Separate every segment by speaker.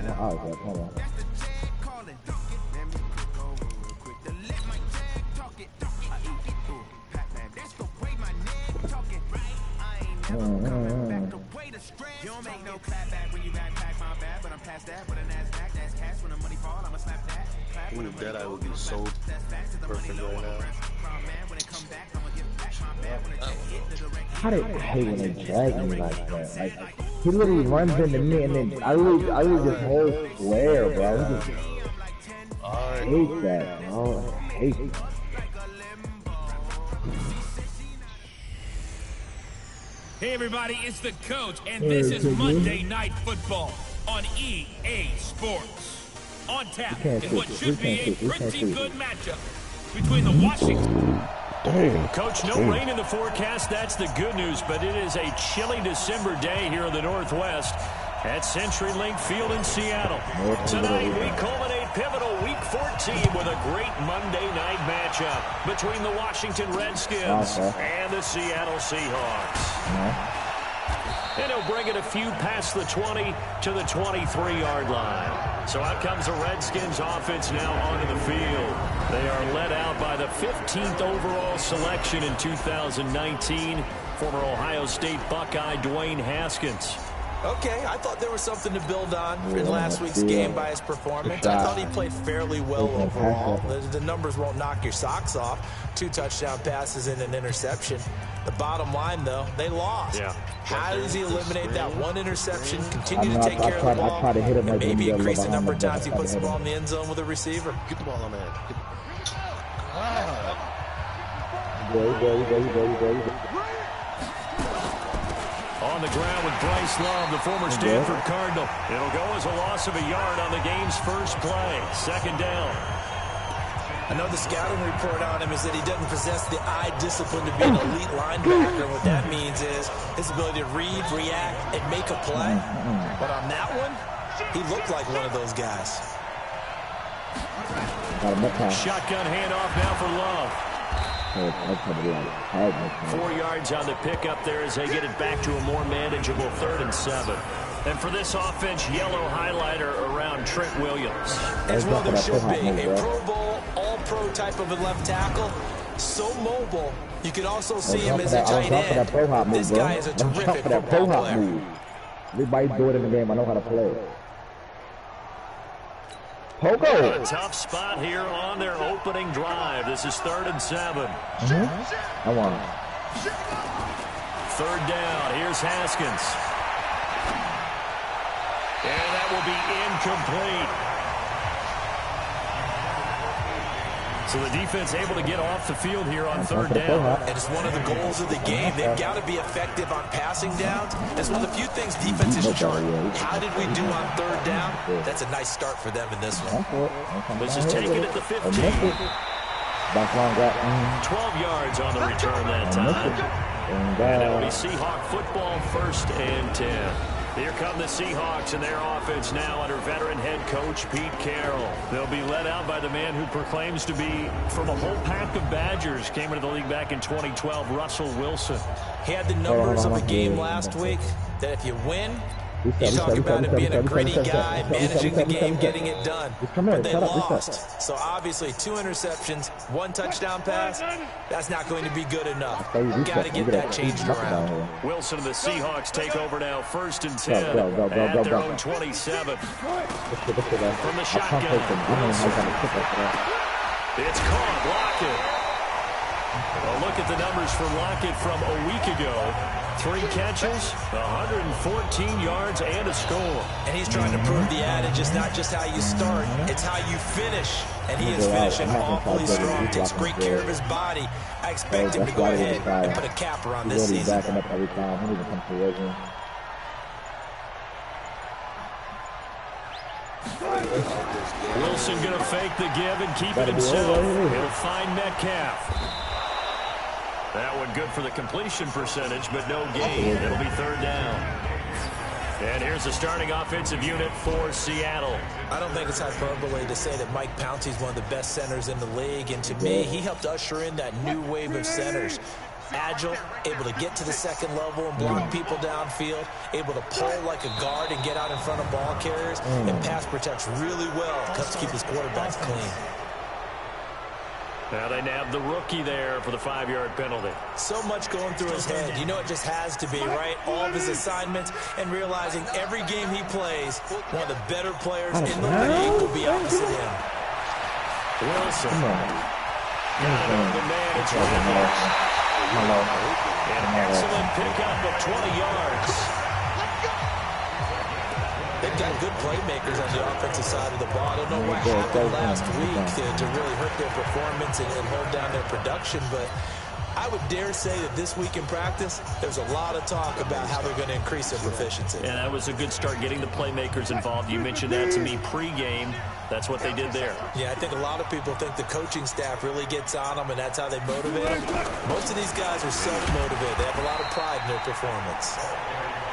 Speaker 1: Oh, okay, hold on.
Speaker 2: You don't make no clap back when you backpack my bad, but I'm past that. But an ass back, that's cash. When the money fall, I'ma slap that. Clap when the money
Speaker 3: That I would be so perfect right now.
Speaker 1: I hate when they drag me like that. Like, he literally runs into me and then I lose this whole square, bro. I hate that, bro. I hate that.
Speaker 4: Hey everybody, it's the coach, and this is Monday Night Football on EA Sports. On tap is what should be a pretty good matchup between the Washington... Coach, no rain in the forecast, that's the good news, but it is a chilly December day here in the Northwest at CenturyLink Field in Seattle. Tonight, we culminate pivotal Week 14 with a great Monday night matchup between the Washington Redskins and the Seattle Seahawks. And he'll bring it a few past the 20 to the 23-yard line. So out comes the Redskins offense now onto the field. They are led out by the 15th overall selection in 2019, former Ohio State Buckeye Dwayne Haskins.
Speaker 5: Okay, I thought there was something to build on in last week's game by his performance. I thought he played fairly well overall. The numbers won't knock your socks off. 2 touchdown passes and an interception. The bottom line, though, they lost. How does he eliminate that one interception, continue to take care of the ball, and maybe increase the number of times he puts the ball in the end zone with a receiver?
Speaker 3: Get the ball on man.
Speaker 4: On the ground with Bryce Love, the former Stanford Cardinal. It'll go as a loss of a yard on the game's first play. Second down.
Speaker 5: I know the scouting report on him is that he doesn't possess the eye discipline to be an elite linebacker. What that means is his ability to read, react, and make a play. But on that one, he looked like one of those guys.
Speaker 4: Shotgun handoff now for Love.
Speaker 5: 4
Speaker 4: yards on the pickup there as they get it back to a more manageable 3rd and 7. And for this offense, yellow highlighter around Trent Williams.
Speaker 5: As well there should be. A Pro Bowl, all-pro type of a left tackle. So mobile. You can also see him as a tight end. This guy is a terrific football player.
Speaker 1: Everybody do it in the game. I know how to play.
Speaker 4: A tough spot here on their opening drive. This is 3rd and 7.
Speaker 1: I want it.
Speaker 4: 3rd down. Here's Haskins. And that will be incomplete. So the defense able to get off the field here on 3rd down.
Speaker 5: And it's one of the goals of the game. They've got to be effective on passing downs. That's one of the few things defenses chart. How did we do on 3rd down? That's a nice start for them in this one.
Speaker 4: This is taken at the 15. 12 yards on the return that time. And it'll be Seahawk football, 1st and 10. Here come the Seahawks and their offense now under veteran head coach Pete Carroll. They'll be led out by the man who proclaims to be from a whole pack of Badgers. Came into the league back in 2012, Russell Wilson.
Speaker 5: He had the numbers of a game last week that if you win, you talk about him being a gritty guy, managing the game, getting it done. But they lost. So obviously 2 interceptions, 1 touchdown pass, that's not going to be good enough. Got to get that changed around.
Speaker 4: Wilson and the Seahawks take over now, 1st and 10 at their own 27. From the shotgun, it's caught. Lockett. Well, look at the numbers for Lockett from a week ago. 3 catches, 114 yards, and a score.
Speaker 5: And he's trying to prove the adage is not just how you start, it's how you finish. And he is finishing awfully strong, takes great care of his body. I expect him to go ahead and put a capper on this season.
Speaker 4: Wilson going to fake the give and keep it himself. He'll find Metcalf. That one good for the completion percentage, but no gain. It'll be 3rd down. And here's the starting offensive unit for Seattle.
Speaker 5: I don't think it's hyperbole to say that Mike Pouncey's one of the best centers in the league. And to me, he helped usher in that new wave of centers. agile, able to get to the second level and block people downfield, able to pull like a guard and get out in front of ball carriers, and pass protects really well, helps keep his quarterbacks clean.
Speaker 6: Now they nabbed the rookie there for the 5-yard penalty.
Speaker 5: So much going through his head. You know it just has to be, right? All of his assignments and realizing every game he plays, one of the better players in the league will be opposite him.
Speaker 6: Wilson. Got it off the man. It's an excellent pickup of 20 yards.
Speaker 5: They've got good playmakers on the offensive side of the ball. I don't know what happened last week to really hurt their performance and hold down their production, but I would dare say that this week in practice, there's a lot of talk about how they're going to increase their proficiency.
Speaker 6: And that was a good start, getting the playmakers involved. You mentioned that to me pregame. That's what they did there.
Speaker 5: Yeah, I think a lot of people think the coaching staff really gets on them, and that's how they motivate them. Most of these guys are self-motivated. They have a lot of pride in their performance.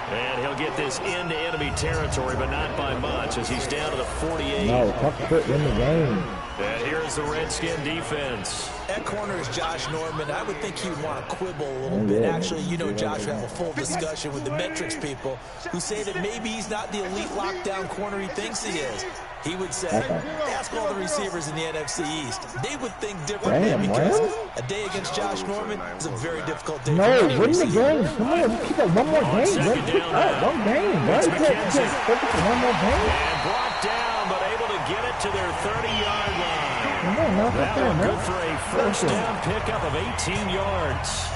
Speaker 6: And he'll get this into enemy territory, but not by much, as he's down to the 48.
Speaker 1: No, tough put in the game.
Speaker 6: And here's the Redskin defense.
Speaker 5: At corner is Josh Norman. I would think he would want to quibble a little bit. Actually, you know, Josh would have a full discussion with the metrics people who say that maybe he's not the elite lockdown corner he thinks he is. He would say, ask all the receivers in the NFC East. They would think differently because a day against Josh Norman is a very difficult day.
Speaker 1: No, win the game. Come on, let's keep it one more game. Let's keep up one game. Let's focus on one more game.
Speaker 6: And brought down, but able to get it to their 30-yard line. That one good for a first down pickup of 18 yards.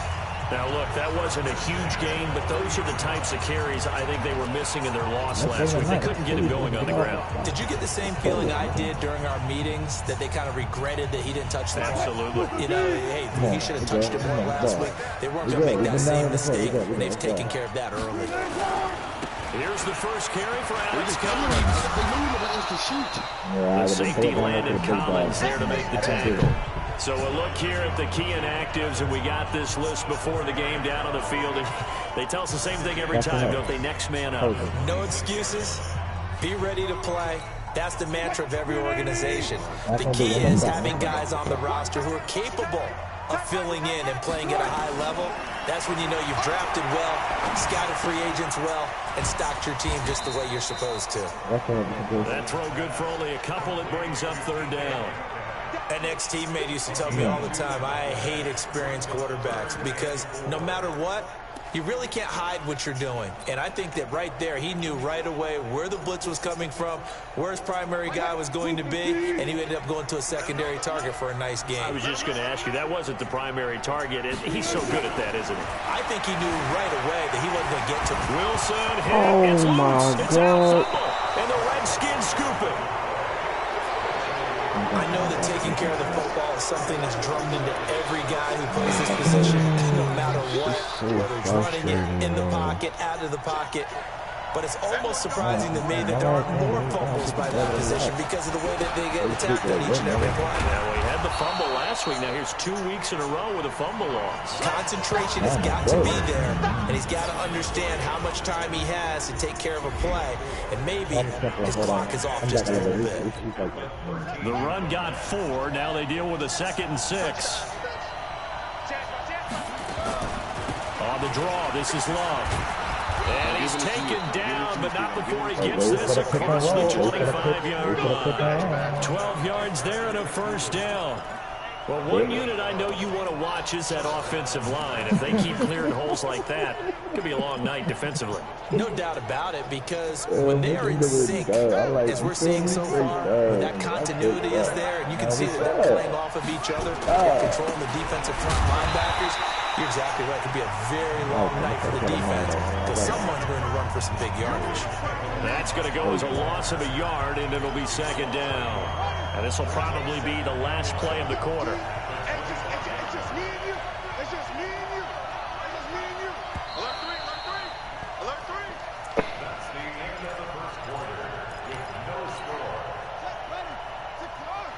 Speaker 6: Now, look, that wasn't a huge gain, but those are the types of carries I think they were missing in their loss last week. They couldn't get him going on the ground.
Speaker 5: Did you get the same feeling I did during our meetings, that they kind of regretted that he didn't touch the ball?
Speaker 6: Absolutely.
Speaker 5: You know, hey, he should have touched it more last week. They weren't going to make that same mistake, and they've taken care of that early.
Speaker 6: Here's the first carry for Alex Collins. The safety landed Collins there to make the tackle. So we'll look here at the key inactives, and we got this list before the game down on the field. And they tell us the same thing every time, don't they? Next man up.
Speaker 5: No excuses. Be ready to play. That's the mantra of every organization. The key is having guys on the roster who are capable of filling in and playing at a high level. That's when you know you've drafted well, scouted free agents well, and stocked your team just the way you're supposed to.
Speaker 6: That throw good for only a couple. It brings up third down.
Speaker 5: An ex-teammate used to tell me all the time, I hate experienced quarterbacks because no matter what, you really can't hide what you're doing. And I think that right there, he knew right away where the blitz was coming from, where his primary guy was going to be, and he ended up going to a secondary target for a nice game.
Speaker 6: I was just going to ask you, that wasn't the primary target. He's so good at that, isn't he?
Speaker 5: I think he knew right away that he wasn't going to get to him.
Speaker 6: Wilson hit. It's loose. It's out. And the Redskins scoop it.
Speaker 5: I know that taking care of the football is something that's drummed into every guy who plays this position, no matter what, whether he's running it, in the pocket, out of the pocket. But it's almost surprising to me that there aren't more fumbles by that position because of the way that they get attacked on each and every play.
Speaker 6: Now, we had the fumble last week. Now, here's 2 weeks in a row with a fumble loss.
Speaker 5: Concentration has got to be there, and he's got to understand how much time he has to take care of a play, and maybe his clock is off just a little bit.
Speaker 6: The run got 4. Now they deal with a 2nd and 6. On the draw, this is Love. And he's taken down, but not before he gets this across the 25-yard line. 12 yards there and a first down. Well, one unit I know you want to watch is that offensive line. If they keep clearing holes like that, it could be a long night defensively.
Speaker 5: No doubt about it, because when they are in sync, as we're seeing so far, that continuity is there, and you can see that they're playing off of each other, they're controlling the defensive front linebackers. You're exactly right. It could be a very long night for the defense because someone's going to run for some big yardage.
Speaker 6: That's going to go as a loss of a yard, and it'll be 2nd down. And this will probably be the last play of the quarter.
Speaker 7: It's just me and you. It's just me and you. It's just me and you. Alert 3, alert 3. Alert 3.
Speaker 4: That's the end of the first quarter with no score.
Speaker 7: Ready. Secure.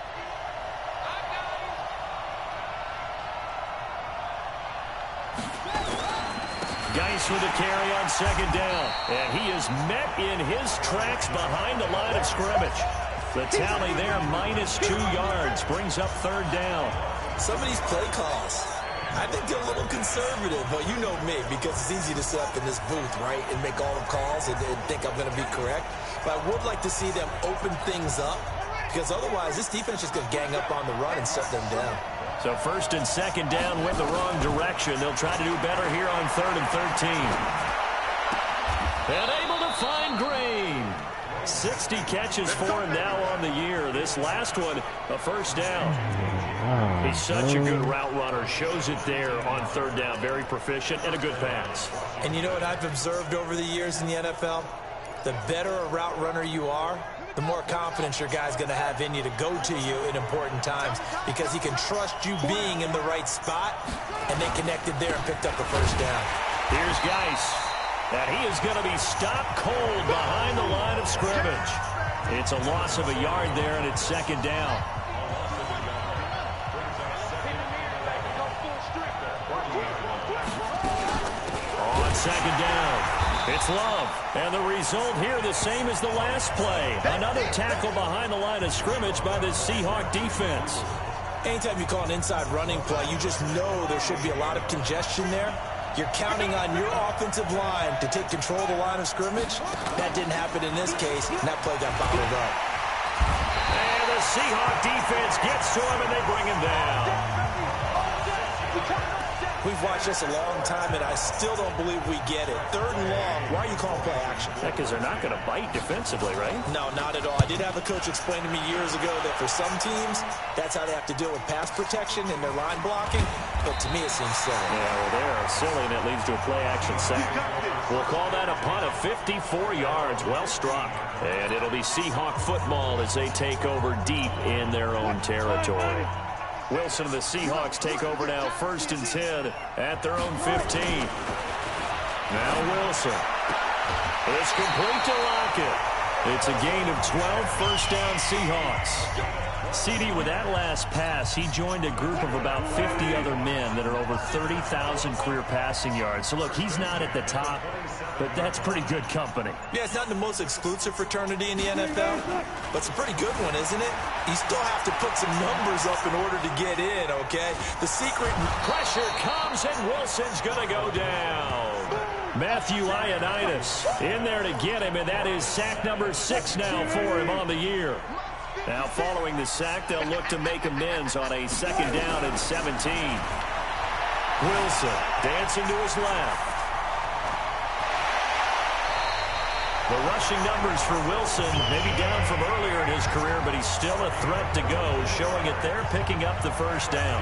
Speaker 7: I got it.
Speaker 6: Geis with a carry on 2nd down. And he is met in his tracks behind the line of scrimmage. The tally there, -2 yards, brings up 3rd down.
Speaker 5: Some of these play calls, I think they're a little conservative, but you know me, because it's easy to sit up in this booth, right, and make all the calls and think I'm going to be correct. But I would like to see them open things up, because otherwise this defense is going to gang up on the run and shut them down.
Speaker 6: So first and second down went the wrong direction. They'll try to do better here on 3rd and 13. And able to find Green. 60 catches for him now on the year. This last one, a first down. He's such a good route runner. Shows it there on 3rd down. Very proficient and a good pass.
Speaker 5: And you know what I've observed over the years in the NFL? The better a route runner you are, the more confidence your guy's going to have in you to go to you in important times, because he can trust you being in the right spot, and they connected there and picked up the first down.
Speaker 6: Here's Geis. And he is going to be stopped cold behind the line of scrimmage. It's a loss of a yard there, and it's 2nd down. On 2nd down, it's Love. And the result here the same as the last play. Another tackle behind the line of scrimmage by the Seahawk defense.
Speaker 5: Anytime you call an inside running play, you just know there should be a lot of congestion there. You're counting on your offensive line to take control of the line of scrimmage. That didn't happen in this case, and that play got bottled up.
Speaker 6: And the Seahawk defense gets to him, and they bring him down.
Speaker 5: We've watched this a long time, and I still don't believe we get it. 3rd and long, why are you calling play action?
Speaker 6: Yeah, because they're not going to bite defensively, right?
Speaker 5: No, not at all. I did have a coach explain to me years ago that for some teams, that's how they have to deal with pass protection and their line blocking. But to me, it seems silly.
Speaker 6: Yeah, well, they are silly, and it leads to a play-action sack. We'll call that a punt of 54 yards. Well struck. And it'll be Seahawk football as they take over deep in their own territory. Wilson and the Seahawks take over now, 1st and 10 at their own 15. Now Wilson. It's complete to Lockett. It's a gain of 12, 1st down Seahawks. CD, with that last pass, he joined a group of about 50 other men that are over 30,000 career passing yards. So, look, he's not at the top, but that's pretty good company.
Speaker 5: Yeah, it's not the most exclusive fraternity in the NFL, but it's a pretty good one, isn't it? You still have to put some numbers up in order to get in, okay? The secret...
Speaker 6: Pressure comes, and Wilson's going to go down. Matthew Ioannidis in there to get him, and that is sack number 6 now for him on the year. Now, following the sack, they'll look to make amends on a 2nd down and 17. Wilson dancing to his left. The rushing numbers for Wilson may be down from earlier in his career, but he's still a threat to go, showing it there, picking up the 1st down.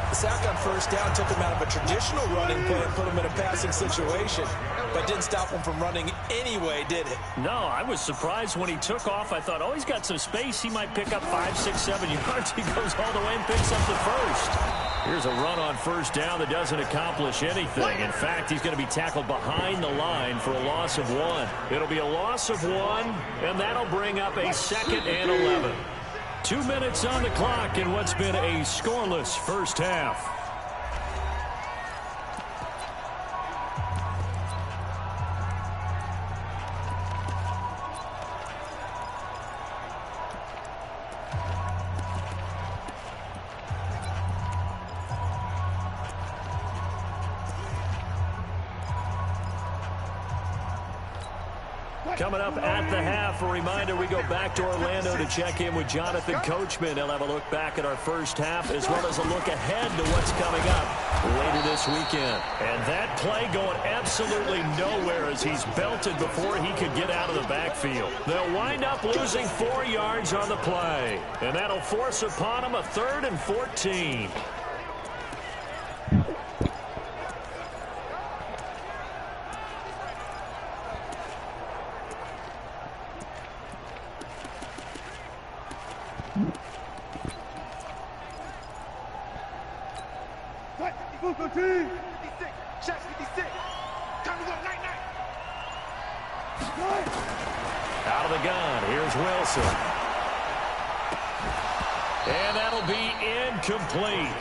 Speaker 5: The sack on 1st down took him out of a traditional running play and put him in a passing situation, but didn't stop him from running anyway, did it?
Speaker 6: No, I was surprised when he took off. I thought, oh, he's got some space. He might pick up 5, 6, 7 yards. He goes all the way and picks up the 1st. Here's a run on 1st down that doesn't accomplish anything. In fact, he's going to be tackled behind the line for a loss of 1. It'll be a loss of 1, and that'll bring up a 2nd and 11. 2 minutes on the clock in what's been a scoreless first half. Coming up at the half, a reminder, we go back to Orlando to check in with Jonathan Coachman. He'll have a look back at our first half as well as a look ahead to what's coming up later this weekend. And that play going absolutely nowhere as he's belted before he could get out of the backfield. They'll wind up losing 4 yards on the play, and that'll force upon him a 3rd and 14. Out of the gun, here's Wilson. And that'll be incomplete.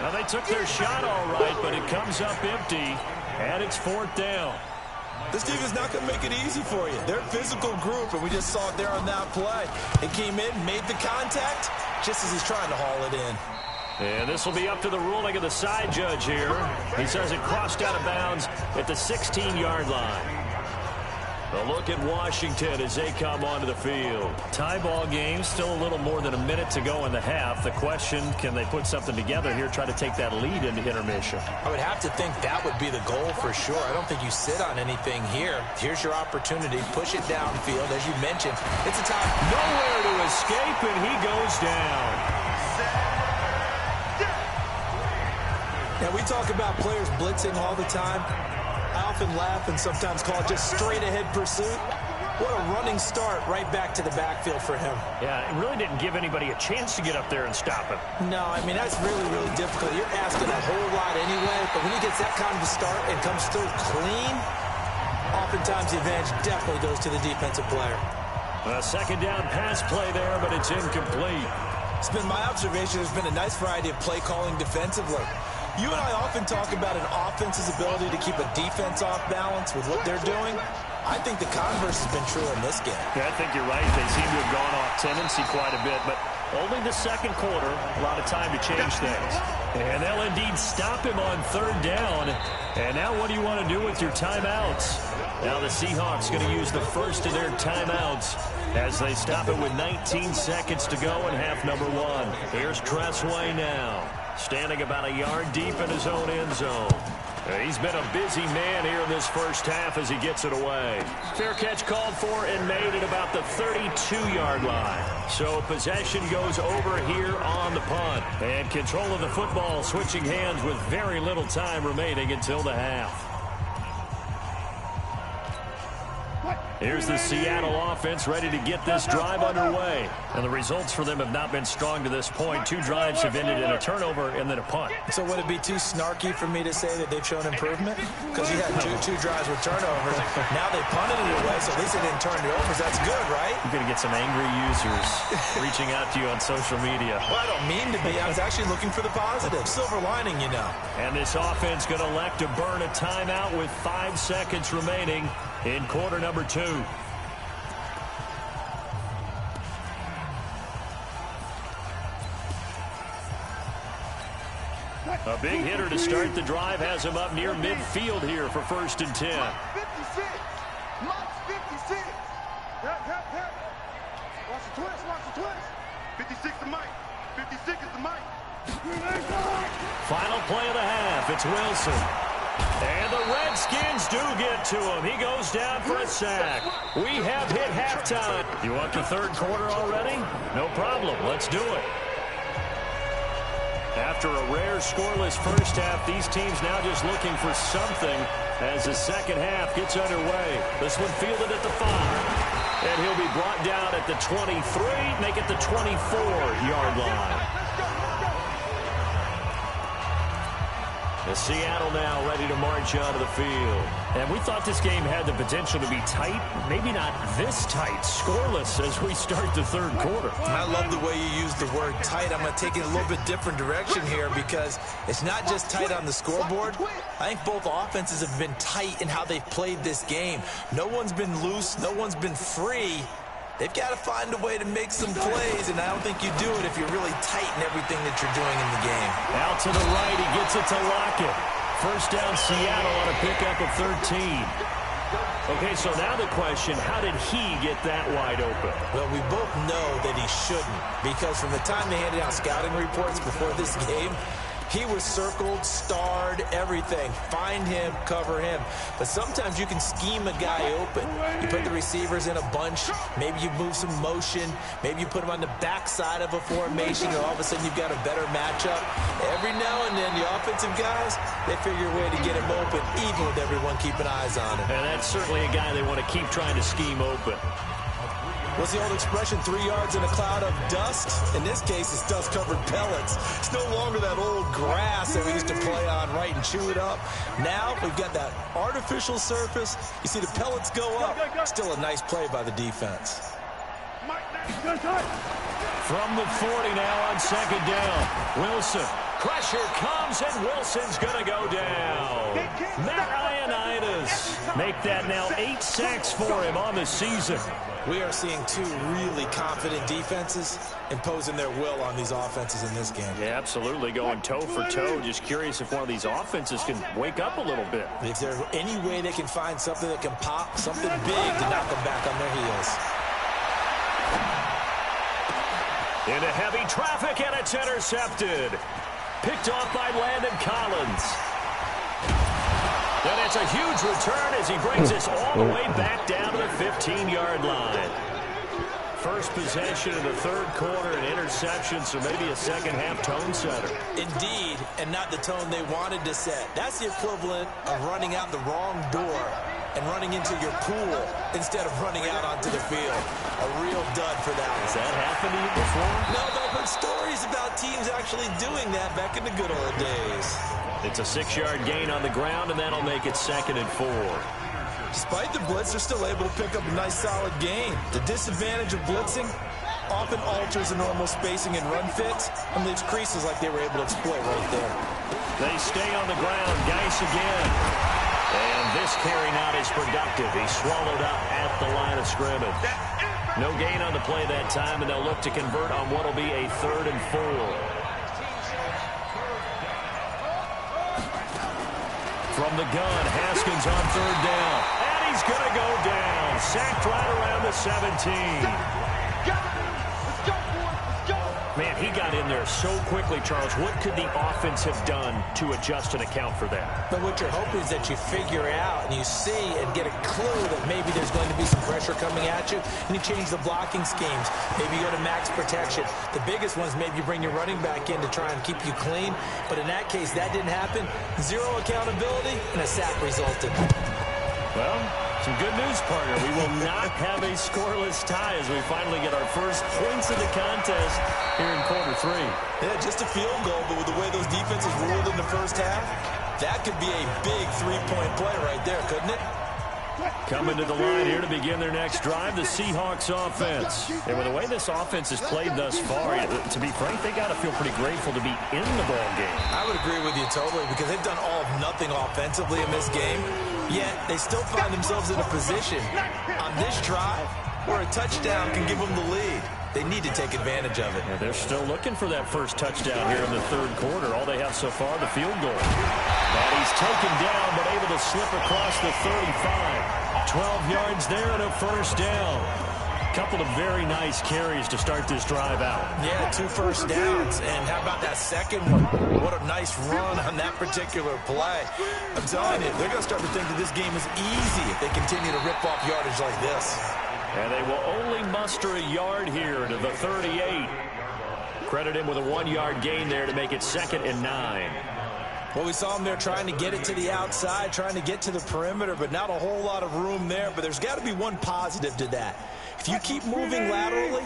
Speaker 6: Now, they took their shot all right, but it comes up empty, and it's 4th down.
Speaker 5: This team is not going to make it easy for you. They're a physical group, and we just saw it there on that play. It came in, made the contact, just as he's trying to haul it in.
Speaker 6: And this will be up to the ruling of the side judge here. He says it crossed out of bounds at the 16-yard line. A look at Washington as they come onto the field. Tie ball game, still a little more than a minute to go in the half. The question, can they put something together here, try to take that lead into intermission?
Speaker 5: I would have to think that would be the goal for sure. I don't think you sit on anything here. Here's your opportunity. Push it downfield. As you mentioned, it's a top.
Speaker 6: Nowhere to escape, and he goes down.
Speaker 5: Now, we talk about players blitzing all the time. I often laugh and sometimes call it just straight-ahead pursuit. What a running start right back to the backfield for him.
Speaker 6: Yeah, it really didn't give anybody a chance to get up there and stop him.
Speaker 5: No, I mean, that's really, really difficult. You're asking a whole lot anyway, but when he gets that kind of a start and comes through clean, oftentimes the advantage definitely goes to the defensive player.
Speaker 6: A second down pass play there, but it's incomplete.
Speaker 5: It's been my observation there's been a nice variety of play calling defensively. You and I often talk about an offense's ability to keep a defense off balance with what they're doing. I think the converse has been true in this game.
Speaker 6: Yeah, I think you're right. They seem to have gone off tendency quite a bit, but only the second quarter, a lot of time to change things. And they'll indeed stop him on third down. And now what do you want to do with your timeouts? Now the Seahawks going to use the first of their timeouts as they stop it with 19 seconds to go in half number one. Here's Tressway now, standing about a yard deep in his own end zone. He's been a busy man here in this first half as he gets it away. Fair catch called for and made at about the 32-yard line. So possession goes over here on the punt. And control of the football switching hands with very little time remaining until the half. Here's the Seattle offense ready to get this drive underway. And the results for them have not been strong to this point. 2 drives have ended in a turnover and then a punt.
Speaker 5: So would it be too snarky for me to say that they've shown improvement? Because you had two drives with turnovers. Now they punted it away, so at least they didn't turn it over. That's good, right?
Speaker 6: You're going to get some angry users reaching out to you on social media.
Speaker 5: Well, I don't mean to be. I was actually looking for the positive. Silver lining, you know.
Speaker 6: And this offense going to elect to burn a timeout with 5 seconds remaining in quarter number 2. A big hitter to start the drive has him up near midfield here for 1st and 10.
Speaker 7: 56. Mike's 56. Watch the twist. Watch the twist. 56 to Mike. 56 is the Mike.
Speaker 6: Final play of the half. It's Wilson. And the Redskins do get to him. He goes down for a sack. We have hit halftime. You want the third quarter already? No problem. Let's do it. After a rare scoreless first half, these teams now just looking for something as the second half gets underway. This one fielded at the 5. And he'll be brought down at the 23, make it the 24-yard line. The Seattle now ready to march onto the field. And we thought this game had the potential to be tight, maybe not this tight, scoreless as we start the third quarter.
Speaker 5: I love the way you use the word tight. I'm going to take it a little bit different direction here because it's not just tight on the scoreboard. I think both offenses have been tight in how they've played this game. No one's been loose. No one's been free. They've got to find a way to make some plays, and I don't think you do it if you're really tight in everything that you're doing in the game.
Speaker 6: Out to the right, he gets it to Lockett. First down, Seattle on a pickup of 13. Okay, so now the question, how did he get that wide open?
Speaker 5: Well, we both know that he shouldn't, because from the time they handed out scouting reports before this game, he was circled, starred, everything. Find him, cover him. But sometimes you can scheme a guy open. You put the receivers in a bunch. Maybe you move some motion. Maybe you put him on the backside of a formation, and all of a sudden you've got a better matchup. Every now and then, the offensive guys, they figure a way to get him open, even with everyone keeping eyes on him.
Speaker 6: And that's certainly a guy they want to keep trying to scheme open.
Speaker 5: What's the old expression, 3 yards in a cloud of dust? In this case, it's dust-covered pellets. It's no longer that old grass that we used to play on, right, and chew it up. Now, we've got that artificial surface. You see the pellets go up. Still a nice play by the defense.
Speaker 6: From the 40 now on second down. Wilson. Pressure comes, and Wilson's going to go down. Matt Ioannidis Make that now 8 sacks for him on the season.
Speaker 5: We are seeing two really confident defenses imposing their will on these offenses in this game.
Speaker 6: Yeah, absolutely, going toe for toe. Just curious if one of these offenses can wake up a little bit.
Speaker 5: If there's any way they can find something that can pop, something big to knock them back on their heels.
Speaker 6: Into heavy traffic, and it's intercepted. Picked off by Landon Collins. And it's a huge return as he brings us all the way back down to the 15-yard line. First possession of the third quarter, an interception, so maybe a second-half tone setter.
Speaker 5: Indeed, and not the tone they wanted to set. That's the equivalent of running out the wrong door and running into your pool instead of running out onto the field. A real dud for that one.
Speaker 6: Has that happened to you before?
Speaker 5: No, but I've heard stories about teams actually doing that back in the good old days.
Speaker 6: It's a 6-yard gain on the ground, and that'll make it 2nd and 4.
Speaker 5: Despite the blitz, they're still able to pick up a nice, solid gain. The disadvantage of blitzing often alters the normal spacing and run fits and leaves creases like they were able to exploit right there.
Speaker 6: They stay on the ground. Geis again. And this carry not as productive. He's swallowed up at the line of scrimmage. No gain on the play that time, and they'll look to convert on what will be a 3rd and 4. From the gun, Haskins on 3rd down. And he's going to go down. Sacked right around the 17. Man, he got in there so quickly, Charles. What could the offense have done to adjust and account for that?
Speaker 5: But what you're hoping is that you figure out and you see and get a clue that maybe there's going to be some pressure coming at you, and you change the blocking schemes. Maybe you go to max protection. The biggest ones, maybe you bring your running back in to try and keep you clean. But in that case, that didn't happen. Zero accountability, and a sack resulted.
Speaker 6: Well, some good news, partner. We will not have a scoreless tie as we finally get our first points of the contest here in quarter 3.
Speaker 5: Yeah, just a field goal, but with the way those defenses ruled in the first half, that could be a big 3-point play right there, couldn't it?
Speaker 6: Coming to the line here to begin their next drive, the Seahawks offense. And with the way this offense has played thus far, to be frank, they got to feel pretty grateful to be in the ball game.
Speaker 5: I would agree with you totally because they've done all of nothing offensively in this game, yet they still find themselves in a position on this drive where a touchdown can give them the lead. They need to take advantage of it.
Speaker 6: Yeah, they're still looking for that first touchdown here in the third quarter. All they have so far, the field goal. And he's taken down, but able to slip across the 35. 12 yards there and a first down. Couple of very nice carries to start this drive out.
Speaker 5: Yeah, 2 first downs. And how about that second one? What a nice run on that particular play. I'm telling you, they're going to start to think that this game is easy if they continue to rip off yardage like this.
Speaker 6: And they will only muster a yard here to the 38. Credit him with a 1-yard gain there to make it 2nd and 9.
Speaker 5: Well, we saw him there trying to get it to the outside, trying to get to the perimeter, but not a whole lot of room there. But there's got to be one positive to that. If you keep moving laterally,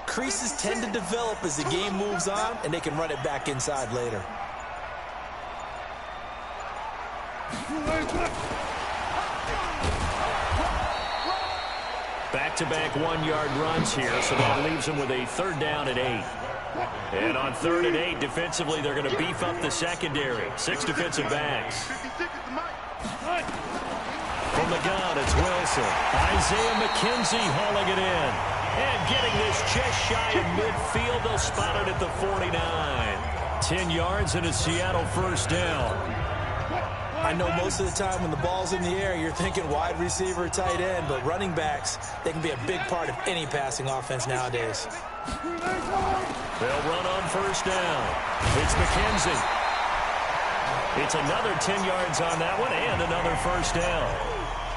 Speaker 5: creases tend to develop as the game moves on, and they can run it back inside later.
Speaker 6: Back-to-back 1-yard runs here, so that leaves them with a 3rd down and 8. And on 3rd and 8, defensively, they're going to beef up the secondary. 6 defensive backs. From the gun, it's Wilson. Isaiah McKenzie hauling it in. And getting this just shy of midfield. They'll spot it at the 49. 10 yards and a Seattle first down.
Speaker 5: I know most of the time when the ball's in the air, you're thinking wide receiver, tight end, but running backs, they can be a big part of any passing offense nowadays.
Speaker 6: They'll run on first down. It's McKenzie. It's another 10 yards on that one and another first down.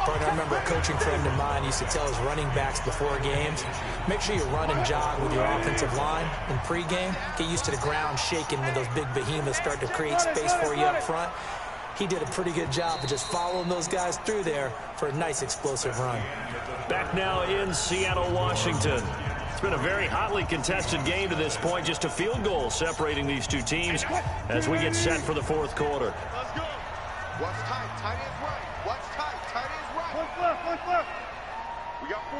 Speaker 5: Partner, I remember a coaching friend of mine used to tell his running backs before games, make sure you run and jog with your offensive line in pregame. Get used to the ground shaking when those big behemoths start to create space for you up front. He did a pretty good job of just following those guys through there for a nice explosive run.
Speaker 6: Back now in Seattle, Washington. It's been a very hotly contested game to this point. Just a field goal separating these two teams as we get set for the fourth quarter.
Speaker 7: Let's go. Watch tight. Tight ends right. Watch tight. Tight ends right. One left. We got 4.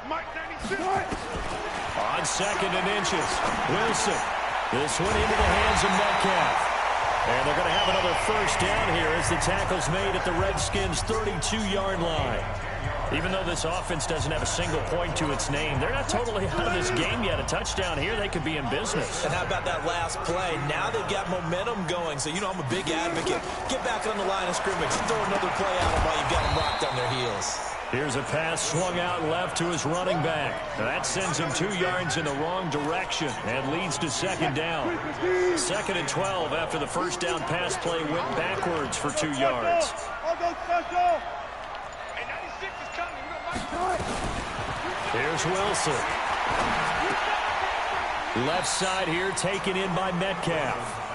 Speaker 7: Mike 96.
Speaker 6: On 2nd and inches. Wilson. This one into the hands of Metcalf. And they're going to have another first down here as the tackle's made at the Redskins' 32-yard line. Even though this offense doesn't have a single point to its name, they're not totally out of this game yet. A touchdown here, they could be in business.
Speaker 5: And how about that last play? Now they've got momentum going. So, you know, I'm a big advocate. Get back on the line of scrimmage. Throw another play at them while you've got them rocked on their heels.
Speaker 6: Here's a pass swung out left to his running back. Now that sends him 2 yards in the wrong direction and leads to second down. 2nd and 12 after the first down pass play went backwards for 2 yards. Here's Wilson. Left side here taken in by Metcalf.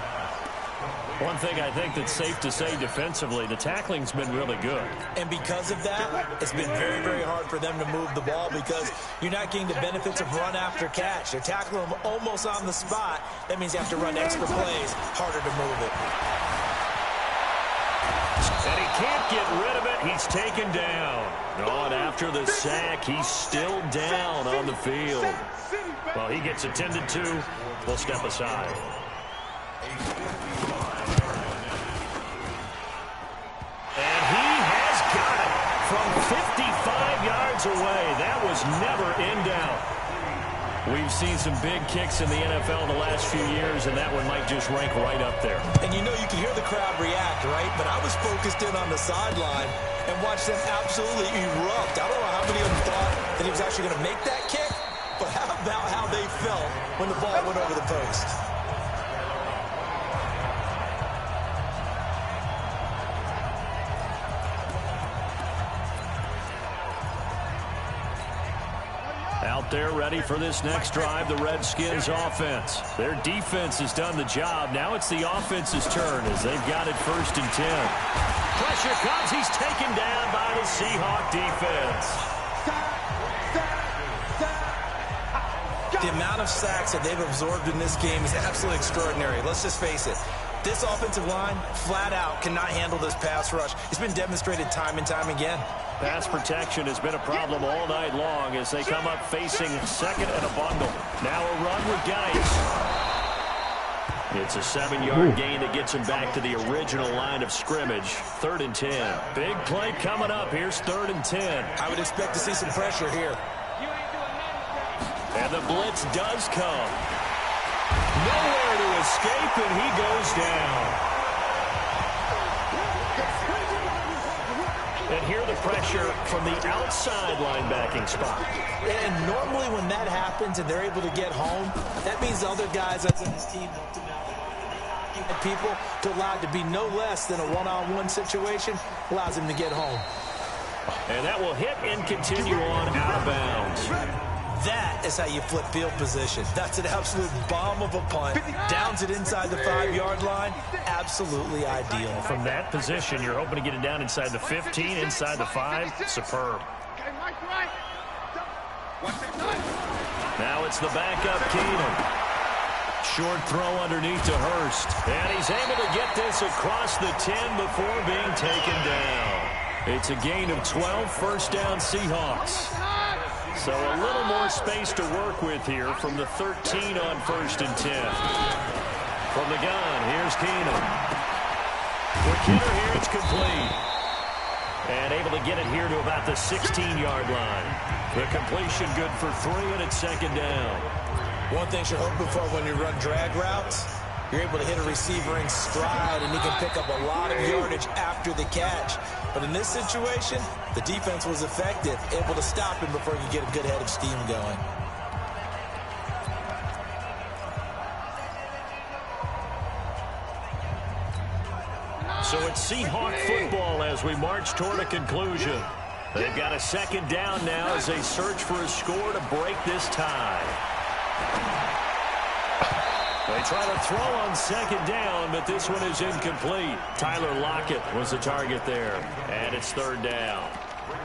Speaker 6: One thing I think that's safe to say defensively, the tackling's been really good.
Speaker 5: And because of that, it's been very, very hard for them to move the ball because you're not getting the benefits of run after catch. They're tackling them almost on the spot. That means you have to run extra plays, harder to move it.
Speaker 6: And he can't get rid of it. He's taken down. On after the sack, he's still down on the field. Well, he gets attended to. We'll step aside. And he has got it from 55 yards away. That was never in doubt. We've seen some big kicks in the NFL the last few years, and that one might just rank right up there.
Speaker 5: And you know you can hear the crowd react, right? But I was focused in on the sideline and watched them absolutely erupt. I don't know how many of them thought that he was actually going to make that kick, but how about how they felt when the ball went over the post?
Speaker 6: Out there ready for this next drive, the Redskins offense. Their defense has done the job. Now it's the offense's turn as they've got it 1st and 10. Pressure comes. He's taken down by the Seahawk defense.
Speaker 5: The amount of sacks that they've absorbed in this game is absolutely extraordinary. Let's just face it. This offensive line, flat out, cannot handle this pass rush. It's been demonstrated time and time again.
Speaker 6: Pass protection has been a problem all night long as they come up facing second and a bundle. Now a run with Geis. It's a 7-yard gain that gets him back to the original line of scrimmage. 3rd and 10. Big play coming up. Here's 3rd and 10.
Speaker 5: I would expect to see some pressure here.
Speaker 6: And the blitz does come. Nowhere to escape, and he goes down. And here the pressure from the outside linebacking spot.
Speaker 5: And normally when that happens and they're able to get home, that means the other guys on this team help them out. People to allow it to be no less than a one-on-one situation allows them to get home.
Speaker 6: And that will hit and continue on out of bounds.
Speaker 5: That is how you flip field position. That's an absolute bomb of a punt. Downs it inside the 5-yard line. Absolutely ideal.
Speaker 6: From that position, you're hoping to get it down inside the 15, inside the 5. Superb. Now it's the backup Keenum. Short throw underneath to Hurst. And he's able to get this across the 10 before being taken down. It's a gain of 12, 1st down Seahawks. So a little more space to work with here from the 13 on 1st and 10. From the gun, here's Keenum. For Keener here, it's complete. And able to get it here to about the 16-yard line. The completion good for 3, and it's 2nd down.
Speaker 5: One thing you're hoping for when you run drag routes, you're able to hit a receiver in stride, and he can pick up a lot of yardage after the catch. But in this situation, the defense was effective, able to stop him before he could get a good head of steam going.
Speaker 6: So it's Seahawk football as we march toward a conclusion. They've got a 2nd down now as they search for a score to break this tie. They try to throw on 2nd down, but this one is incomplete. Tyler Lockett was the target there, and it's 3rd down.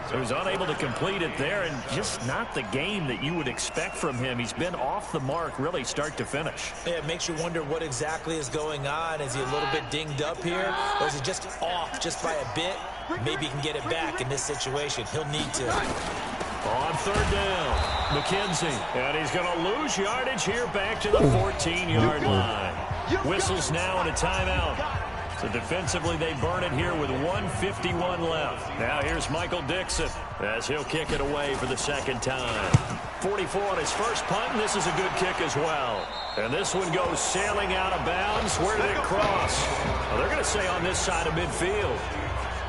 Speaker 6: So he was unable to complete it there, and just not the game that you would expect from him. He's been off the mark, really, start to finish.
Speaker 5: Yeah, it makes you wonder what exactly is going on. Is he a little bit dinged up here, or is he just off just by a bit? Maybe he can get it back in this situation. He'll need to.
Speaker 6: On third down, McKenzie. And he's going to lose yardage here back to the 14-yard line. Whistles now and a timeout. So defensively, they burn it here with 1:51 left. Now here's Michael Dixon as he'll kick it away for the second time. 44 on his first punt, and this is a good kick as well. And this one goes sailing out of bounds. Where did it cross? Well, they're going to say on this side of midfield.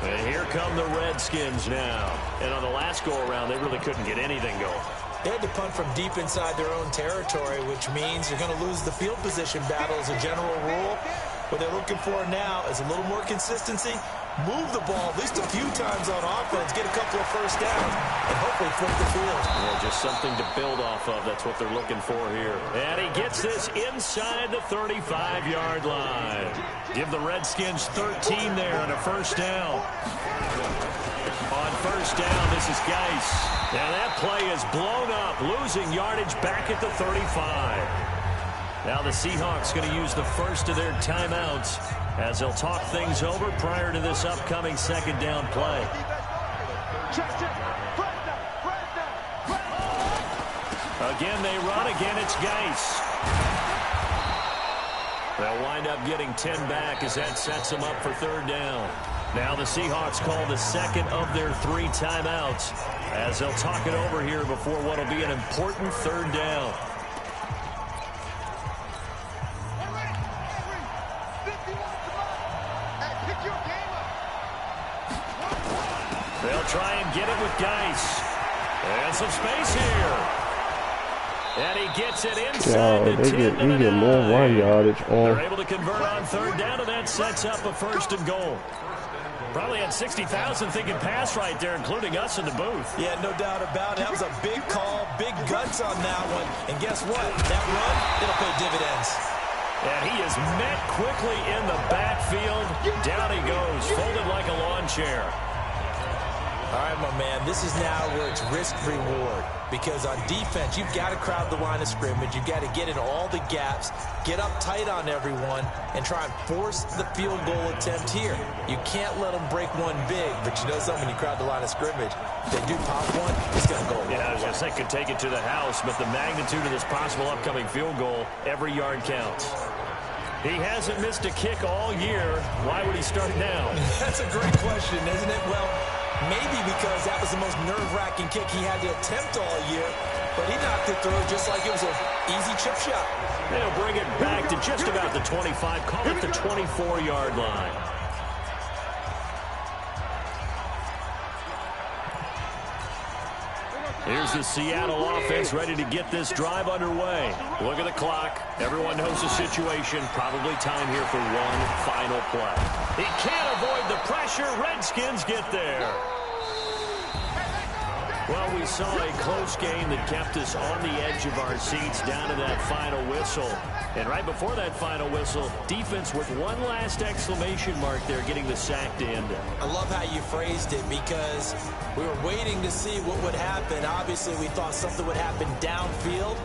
Speaker 6: And here come the Redskins now. And on the last go-around, they really couldn't get anything going.
Speaker 5: They had to punt from deep inside their own territory, which means you're going to lose the field position battle as a general rule. What they're looking for now is a little more consistency, move the ball at least a few times on offense, get a couple of first downs, and hopefully flip the field.
Speaker 6: Yeah, just something to build off of. That's what they're looking for here. And he gets this inside the 35-yard line. Give the Redskins 13 there on a first down. On first down, this is Geis. Now that play is blown up, losing yardage back at the 35. Now the Seahawks going to use the first of their timeouts as they'll talk things over prior to this upcoming second down play. Again, they run. Again, it's Geis. They'll wind up getting 10 back as that sets them up for third down. Now the Seahawks call the second of their 3 timeouts as they'll talk it over here before what will be an important third down. They'll try and get it with Geis. And some space here. And he gets it inside the 10 to the 9.
Speaker 8: More run yardage on.
Speaker 6: They're able to convert on third down, and that sets up a first and goal. Probably had 60,000 thinking pass right there, including us in the booth.
Speaker 5: Yeah, no doubt about it. That was a big call, big guts on that one. And guess what? That run, it'll pay dividends.
Speaker 6: And he is met quickly in the backfield. Down he goes, folded like a lawn chair.
Speaker 5: All right, my man, this is now where it's risk-reward. Because on defense, you've got to crowd the line of scrimmage. You've got to get in all the gaps, get up tight on everyone, and try and force the field goal attempt here. You can't let them break one big, but you know something, when you crowd the line of scrimmage, if they do pop one, it's going to go away.
Speaker 6: Yeah, I was going to say, could take it to the house, but the magnitude of this possible upcoming field goal, every yard counts. He hasn't missed a kick all year. Why would he start now?
Speaker 5: That's a great question, isn't it? Well, maybe because that was the most nerve-wracking kick he had to attempt all year, but he knocked it through just like it was an easy chip shot.
Speaker 6: They'll bring it back to just about the 25, call it the 24-yard line. Here's the Seattle offense ready to get this drive underway. Look at the clock. Everyone knows the situation. Probably time here for one final play. He can't avoid the pressure. Redskins get there. Well, we saw a close game that kept us on the edge of our seats down to that final whistle. And right before that final whistle, defense with one last exclamation mark there, getting the sack to end it.
Speaker 5: I love how you phrased it, because we were waiting to see what would happen. Obviously, we thought something would happen downfield.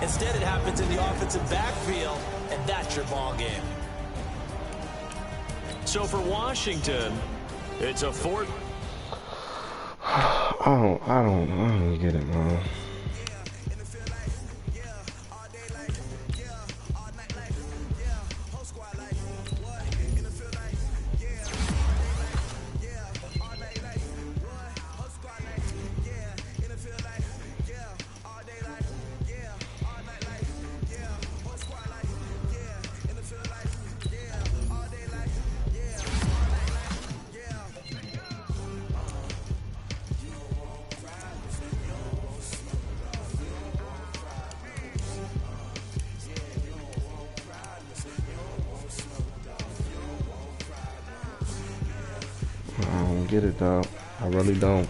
Speaker 5: Instead, it happens in the offensive backfield, and that's your ball game.
Speaker 6: So for Washington, it's a fourth.
Speaker 8: I don't get it, man. I don't get it, dog. I really don't.